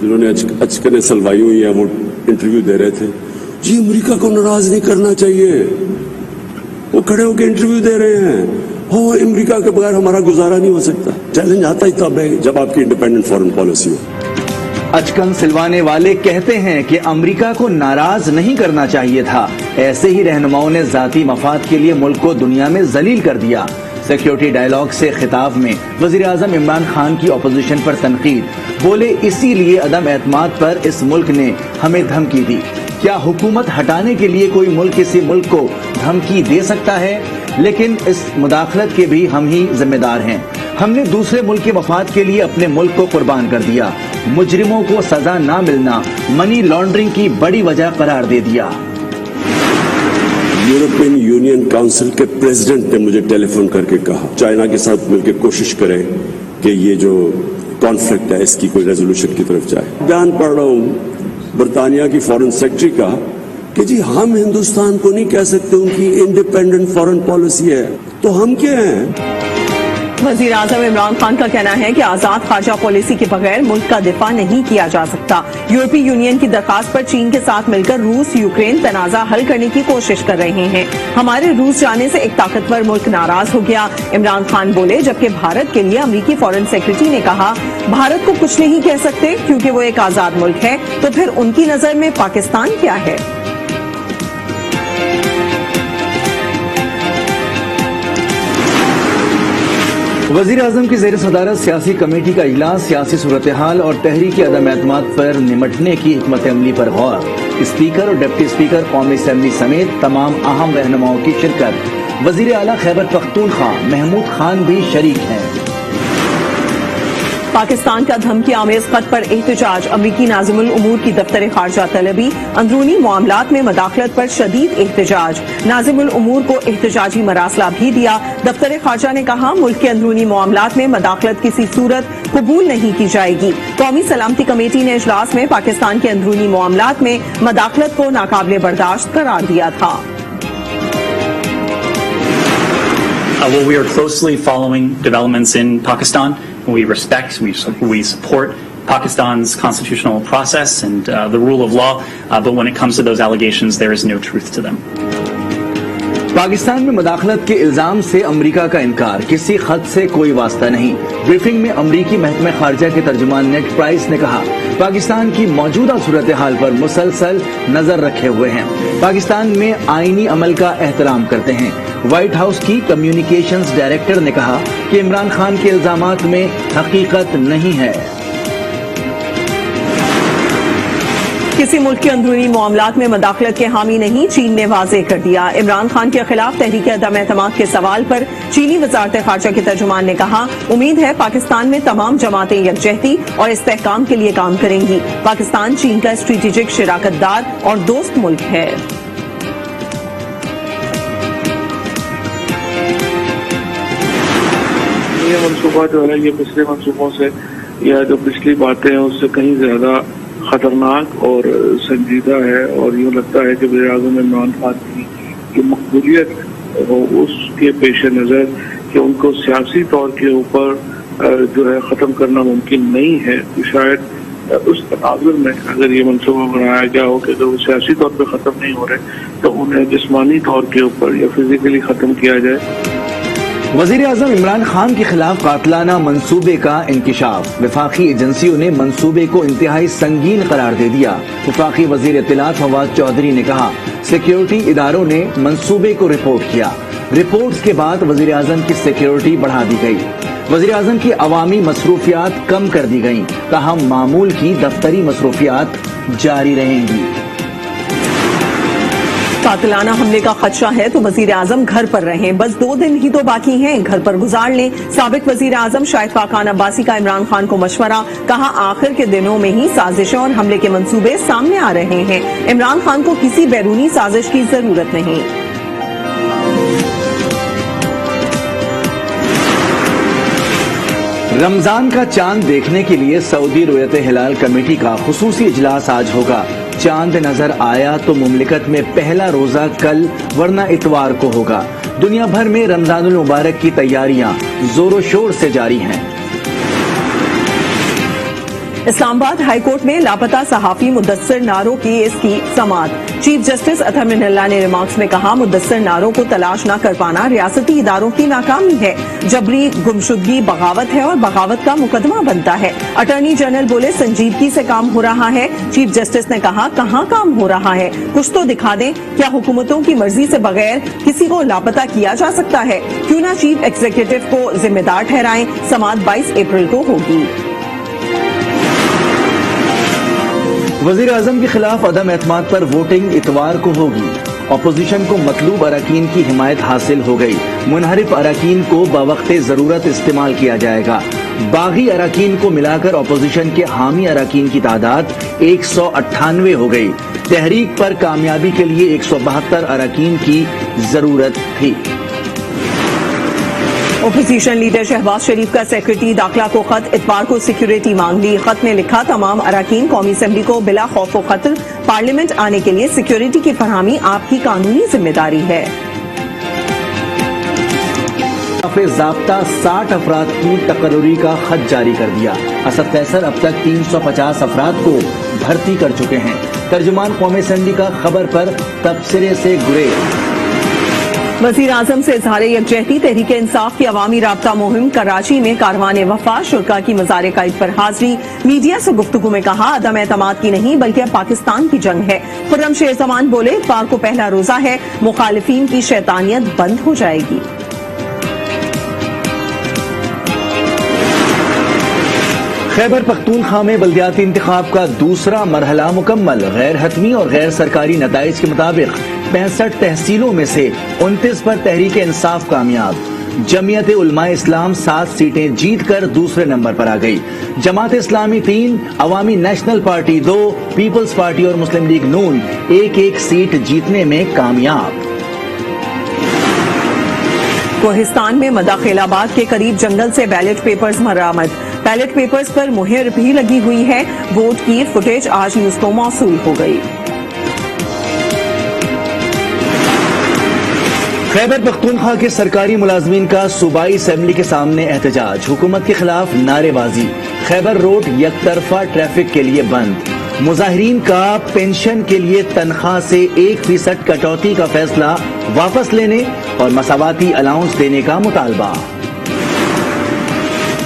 जिन्होंने अचकने सलवाई हुई है, वो इंटरव्यू दे रहे थे, जी अमेरिका को नाराज नहीं करना चाहिए, वो खड़े होकर इंटरव्यू दे रहे हैं, हो अमेरिका के बगैर हमारा गुजारा नहीं हो सकता। चैलेंज आता ही तब है जब आपकी इंडिपेंडेंट फॉरेन पॉलिसी हो। अचकन सिलवाने वाले कहते हैं कि अमेरिका को नाराज नहीं करना चाहिए था। ऐसे ही रहनुमाओं ने जाती मफाद के लिए मुल्क को दुनिया में जलील कर दिया। सिक्योरिटी डायलॉग से खिताब में वजीर आजम इमरान खान की अपोजिशन पर तनकीद, बोले इसीलिए अदम एतमाद पर इस मुल्क ने हमें धमकी दी। क्या हुकूमत हटाने के लिए कोई मुल्क किसी मुल्क को धमकी दे सकता है? लेकिन इस मुदाखलत के भी हम ही जिम्मेदार हैं। हमने दूसरे मुल्क के मफाद के लिए अपने मुल्क को कुर्बान कर दिया। मुजरिमों को सजा ना मिलना मनी लॉन्ड्रिंग की बड़ी वजह करार दे दिया। यूरोपियन यूनियन काउंसिल के प्रेसिडेंट ने मुझे टेलीफोन करके कहा चाइना के साथ मिलकर कोशिश करें कि ये जो कॉन्फ्लिक्ट है इसकी कोई रेजोल्यूशन की तरफ जाए। बयान पढ़ रहा हूँ बरतानिया की फॉरेन सेक्रेटरी का कि जी हम हिंदुस्तान को नहीं कह सकते उनकी इंडिपेंडेंट फॉरेन पॉलिसी है, तो हम क्या हैं? वजीर आजम इमरान खान का कहना है कि आजाद खारजा पॉलिसी के बगैर मुल्क का दिफा नहीं किया जा सकता। यूरोपीय यूनियन की दरखास्त पर चीन के साथ मिलकर रूस यूक्रेन तनाजा हल करने की कोशिश कर रहे हैं। हमारे रूस जाने से एक ताकतवर मुल्क नाराज हो गया, इमरान खान बोले। जबकि भारत के लिए अमेरिकी फॉरेन सेक्रेटरी ने कहा भारत को कुछ नहीं कह सकते क्योंकि वो एक आजाद मुल्क है, तो फिर उनकी नजर में पाकिस्तान क्या है? वजीर आजम की ज़ेर सदारत सियासी कमेटी का इजलास, सियासी सूरत हाल और तहरीकी अदम एतमाद पर निमटने की हिकमत अमली पर गौर। स्पीकर और डिप्टी स्पीकर कौमी असेंबली समेत तमाम अहम रहनुमाओं की शिरकत। वजीर आला खैबर पख्तूनख्वा महमूद खान भी शरीक हैं। पाकिस्तान का धमकी आमेज खत पर एहतजाज, अमरीकी नाज़िमुल उमूर की दफ्तर खारजा तलबी, अंदरूनी मामलात में मदाखलत पर शदीद एहतजाज। नाज़िमुल उमूर को एहतजाजी मरासला भी दिया। दफ्तर खारजा ने कहा मुल्क के अंदरूनी मामलात में मदाखलत किसी सूरत कबूल नहीं की जाएगी। कौमी सलामती कमेटी ने इजलास में पाकिस्तान के अंदरूनी मामलात में मदाखलत को नाकाबिले बर्दाश्त करार दिया था। Well, we are closely following developments in Pakistan. We respect, we support Pakistan's constitutional process and the rule of law, but when it comes to those allegations, there is no truth to them. Pakistan में मदाखलत के इल्जाम से America का इनकार, किसी खत से कोई वास्ता नहीं। ब्रीफिंग में अमेरिकी महकमे खारजा के तर्जुमान नेड प्राइस ने कहा पाकिस्तान की मौजूदा सूरत हाल पर मुसलसल नजर रखे हुए हैं, पाकिस्तान में आईनी अमल का एहतराम करते हैं। व्हाइट हाउस की कम्युनिकेशंस डायरेक्टर ने कहा कि इमरान खान के इल्जामात में हकीकत नहीं है। किसी मुल्क के अंदरूनी मामलात में मदाखलत के हामी नहीं, चीन ने वाज़ेह कर दिया। इमरान खान के खिलाफ तहरीक अदम एतमाद के सवाल पर चीनी वजारत खारजा के तर्जुमान ने कहा उम्मीद है पाकिस्तान में तमाम जमातें यकजहती और इस्तेहकाम के लिए काम करेंगी। पाकिस्तान चीन का स्ट्रेटेजिक शराकतदार और दोस्त मुल्क है। ये मनसूबा जो है ये पिछले मनसूबों से या जो पिछली बातें हैं उससे कहीं ज्यादा खतरनाक और संजीदा है, और यूँ लगता है कि वज़ीर आज़म इमरान खान की मकबूलियत हो उसके पेश नज़र कि उनको सियासी तौर के ऊपर जो है ख़त्म करना मुमकिन नहीं है। शायद उस तनाज़ुर में अगर ये मनसूबा बनाया गया हो कि अगर वो सियासी तौर पर ख़त्म नहीं हो रहे तो उन्हें जिस्मानी तौर के ऊपर या फिजिकली ख़त्म किया जाए। वजीर आजम इमरान खान के खिलाफ कातलाना मंसूबे का इंकिशाफ, वफाकी एजेंसियों ने मंसूबे को इंतहाई संगीन करार दे दिया। वफाकी वजीर इत्तलात फवाद चौधरी ने कहा सिक्योरिटी इदारों ने मंसूबे को रिपोर्ट किया, रिपोर्ट्स के बाद वजीर आजम की सिक्योरिटी बढ़ा दी गई, वजीर आजम की अवामी मसरूफियात कम कर दी गई, ताहम मामूल की दफ्तरी मसरूफियात जारी रहेंगी। कातिलाना हमले का खदशा है तो वजीर आजम घर पर रहें, बस 2 दिन ही तो बाकी हैं, घर पर गुजार लें। साबिक वजीर आजम शाहिद खाकान अब्बासी का इमरान खान को मशवरा, कहा आखिर के दिनों में ही साजिशें और हमले के मंसूबे सामने आ रहे हैं, इमरान खान को किसी बैरूनी साजिश की जरूरत नहीं। रमजान का चांद देखने के लिए सऊदी रुयत हिलाल कमेटी का खुसूसी इजलास आज होगा। चांद नजर आया तो मुमलिकत में पहला रोजा कल वरना इतवार को होगा। दुनिया भर में रमजानुल मुबारक की तैयारियां जोरों शोर से जारी हैं। اسلام آباد ہائی کورٹ میں لاپتہ صحافی مدثر نارو کیس کی سماعت۔ چیف جسٹس اطہر من اللہ نے ریمارکس میں کہا، مدثر نارو کو تلاش نہ کر پانا ریاستی اداروں کی ناکامی ہے، جبری گمشدگی بغاوت ہے اور بغاوت کا مقدمہ بنتا ہے۔ اٹارنی جنرل بولے، سنجیدگی سے کام ہو رہا ہے۔ چیف جسٹس نے کہا، کہاں کام ہو رہا ہے، کچھ تو دکھا دیں۔ کیا حکومتوں کی مرضی سے بغیر کسی کو لاپتہ کیا جا سکتا ہے؟ کیوں نہ چیف ایگزیکٹو کو ذمہ دار ٹھہرائیں۔ سماعت 22 اپریل کو ہوگی۔ وزیر اعظم کے خلاف عدم اعتماد پر ووٹنگ اتوار کو ہوگی۔ اپوزیشن کو مطلوب اراکین کی حمایت حاصل ہو گئی۔ منحرف اراکین کو بوقت ضرورت استعمال کیا جائے گا۔ باغی اراکین کو ملا کر اپوزیشن کے حامی اراکین کی تعداد 198 ہو گئی۔ تحریک پر کامیابی کے لیے 172 اراکین کی ضرورت تھی۔ اپوزیشن لیڈر شہباز شریف کا سیکرٹری داخلہ کو خط، اتوار کو سیکیورٹی مانگ لی۔ خط میں لکھا، تمام اراکین قومی اسمبلی کو بلا خوف و خطر پارلیمنٹ آنے کے لیے سیکیورٹی کی فراہمی آپ کی قانونی ذمہ داری ہے۔ ضابطہ 60 افراد کی تقرری کا خط جاری کر دیا۔ اسد قیصر اب تک 350 افراد کو بھرتی کر چکے ہیں۔ ترجمان قومی اسمبلی کا خبر پر تبصرے سے گریز۔ وزیر اعظم سے اظہار یکجہتی، تحریک انصاف کی عوامی رابطہ مہم کراچی میں کاروان وفا، شرکا کی مزار قائد پر حاضری۔ میڈیا سے گفتگو میں کہا، عدم اعتماد کی نہیں بلکہ پاکستان کی جنگ ہے۔ خرم شیر زمان بولے، اتوار کو پہلا روزہ ہے، مخالفین کی شیطانیت بند ہو جائے گی۔ خیبر پختونخوا میں بلدیاتی انتخاب کا دوسرا مرحلہ مکمل۔ غیر حتمی اور غیر سرکاری نتائج کے مطابق 65 تحصیلوں میں سے 29 پر تحریک انصاف کامیاب۔ جمعیت علماء اسلام 7 سیٹیں جیت کر دوسرے نمبر پر آ گئی۔ جماعت اسلامی 3، عوامی نیشنل پارٹی 2، پیپلز پارٹی اور مسلم لیگ نون 1-1 سیٹ جیتنے میں کامیاب۔ کوہستان میں مداخل آباد کے قریب جنگل سے بیلٹ پیپرز برآمد۔ بیلٹ پیپرز پر مہر بھی لگی ہوئی ہے۔ ووٹ کی فوٹیج آج نیوز کو موصول ہو گئی۔ خیبر پختونخوا کے سرکاری ملازمین کا صوبائی اسمبلی کے سامنے احتجاج، حکومت کے خلاف نعرے بازی۔ خیبر روڈ یک طرفہ ٹریفک کے لیے بند۔ مظاہرین کا پینشن کے لیے تنخواہ سے 1% کٹوتی کا فیصلہ واپس لینے اور مساواتی الاؤنس دینے کا مطالبہ۔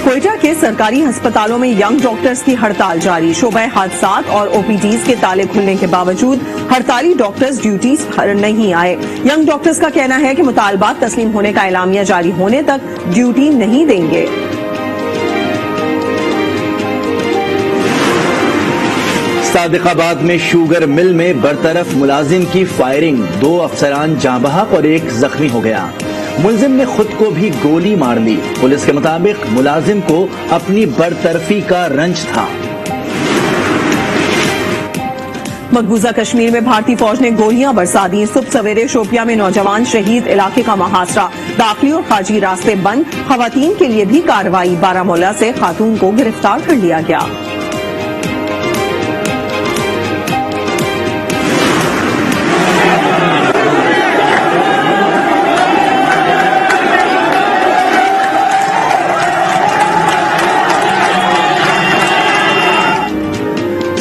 کوئٹہ کے سرکاری ہسپتالوں میں ینگ ڈاکٹرز کی ہڑتال جاری۔ شعبہ حادثات اور او پی ڈیز کے تالے کھلنے کے باوجود ہڑتالی ڈاکٹرز ڈیوٹیز پر نہیں آئے۔ ینگ ڈاکٹرز کا کہنا ہے کہ مطالبات تسلیم ہونے کا اعلامیہ جاری ہونے تک ڈیوٹی نہیں دیں گے۔ صادق آباد میں شوگر مل میں برطرف ملازم کی فائرنگ، 2 افسران جاں بحق اور 1 زخمی ہو گیا۔ ملزم نے خود کو بھی گولی مار لی۔ پولیس کے مطابق ملازم کو اپنی برطرفی کا رنج تھا۔ مقبوضہ کشمیر میں بھارتی فوج نے گولیاں برسا دی۔ صبح سویرے شوپیاں میں نوجوان شہید، علاقے کا محاصرہ، داخلی اور خارجی راستے بند۔ خواتین کے لیے بھی کارروائی، بارامولہ سے خاتون کو گرفتار کر لیا گیا۔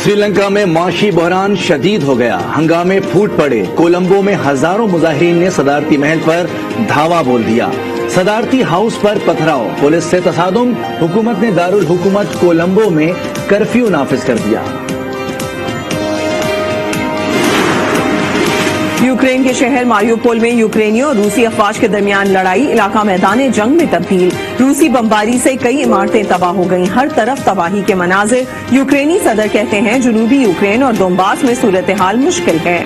سری لنکا میں معاشی بحران شدید ہو گیا، ہنگامے پھوٹ پڑے۔ کولمبو میں ہزاروں مظاہرین نے صدارتی محل پر دھاوا بول دیا۔ صدارتی ہاؤس پر پتھراؤ، پولیس سے تصادم، حکومت نے دارالحکومت کولمبو میں کرفیو نافذ کر دیا۔ یوکرین کے شہر ماریوپول میں یوکرینیوں اور روسی افواج کے درمیان لڑائی، علاقہ میدان جنگ میں تبدیل۔ روسی بمباری سے کئی عمارتیں تباہ ہو گئیں، ہر طرف تباہی کے مناظر۔ یوکرینی صدر کہتے ہیں جنوبی یوکرین اور دونباس میں صورتحال مشکل ہے۔